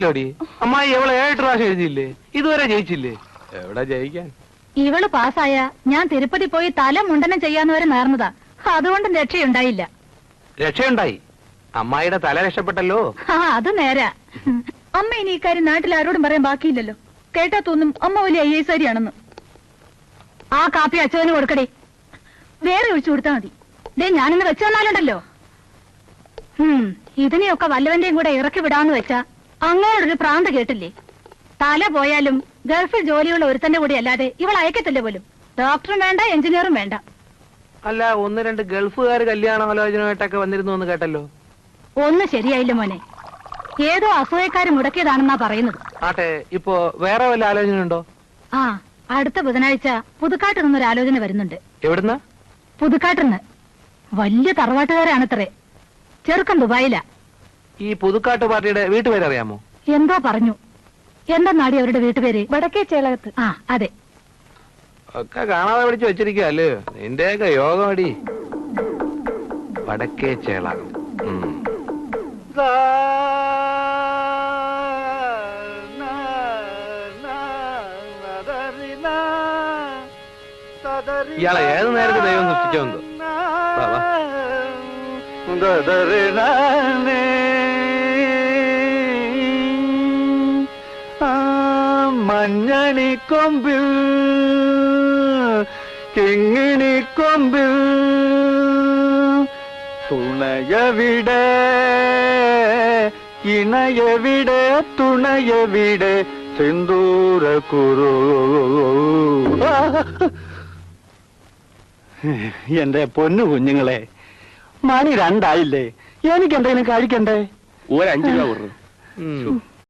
അമ്മായി എവളെ 7 പ്രാവശ്യം എഴുതിയില്ലേ? ഇതുവരെ ജയിച്ചില്ലേ? എവിടെ ജയിക്കാൻ? ഇവള് പാസ്സായ ഞാൻ തിരുപ്പതി പോയി തല മുണ്ടനം ചെയ്യാന്ന് വരെ നേർന്നതാ. അതുകൊണ്ടും രക്ഷയുണ്ടായില്ല. രക്ഷയുണ്ടായി. അമ്മായിയുടെ തല രക്ഷപ്പെട്ടല്ലോ. അത് നേരാ. അമ്മ ഇനി ഇക്കാര്യം നാട്ടിൽ ആരോടും പറയാൻ ബാക്കിയില്ലല്ലോ. കേട്ടാ തോന്നും അമ്മ വലിയ IAS ആണെന്ന്. ആ കാപ്പി അച്ഛന് കൊടുക്കടേ. വേറെ ഒഴിച്ചു കൊടുത്താ മതി. ദേ ഞാനിന്ന് വെച്ചു തന്നാലുണ്ടല്ലോ. ഇതിനെയൊക്കെ വല്ലവന്റെയും കൂടെ ഇറക്കി വിടാന്ന് വെച്ചാ അങ്ങോട്ടൊരു പ്രാന്ത് കേട്ടില്ലേ? തല പോയാലും ഗൾഫിൽ ജോലിയുള്ള ഒരുത്തന്റെ കൂടി അല്ലാതെ ഇവൾ അയക്കത്തില്ല പോലും. ഡോക്ടറും വേണ്ട, എഞ്ചിനീയറും വേണ്ട. അല്ല, 1-2 ഗൾഫുകാർ കല്യാണാലോചനയായിട്ടൊക്കെ വന്നിരുന്നു എന്ന് കേട്ടല്ലോ. ഒന്നും ശരിയായില്ല മോനെ. ഏതോ അസൂയക്കാര് മുടക്കിയതാണെന്നാ പറയുന്നത്. ആട്ടെ, ഇപ്പോ വേറെ വല്ല ആലോചന ഉണ്ടോ? ആ, അടുത്ത ബുധനാഴ്ച പുതുക്കാട്ട് നിന്നൊരു ആലോചന വരുന്നുണ്ട്. എവിടുന്ന? പുതുക്കാട്ടിന്ന്. വലിയ തറവാട്ടുകാരാണത്രേ. ചെറുക്കൻ ദുബായിലാ. ഈ പുതുക്കാട്ട് പാർട്ടിയുടെ വീട്ടുപേരറിയാമോ? എന്തോ പറഞ്ഞു. എന്തെന്നാടി അവരുടെ വീട്ടുപേര്? വടക്കേ ചേളകത്ത്. ആ, അതെ. ഒക്കെ കാണാതെ പിടിച്ച് വെച്ചിരിക്കല്ലേ. നിന്റെയൊക്കെ യോഗമടി. വടക്കേ ചേളകം. ഇയാളെ ഏത് നേരത്തെ ദൈവം സൃഷ്ടിച്ചോന്തോ? മഞ്ഞണിക്കൊമ്പിൽ കിങ്ങിണിക്കൊമ്പിൽ തുണയവിടെ ഇണയവിടെ തുണയവിടെ സിന്ദൂര കുറു. എന്റെ പൊന്നു കുഞ്ഞുങ്ങളെ, മണി 2 ആയില്ലേ? എനിക്ക് എന്തെങ്കിലും കഴിക്കണ്ടേ? 5 രൂപ.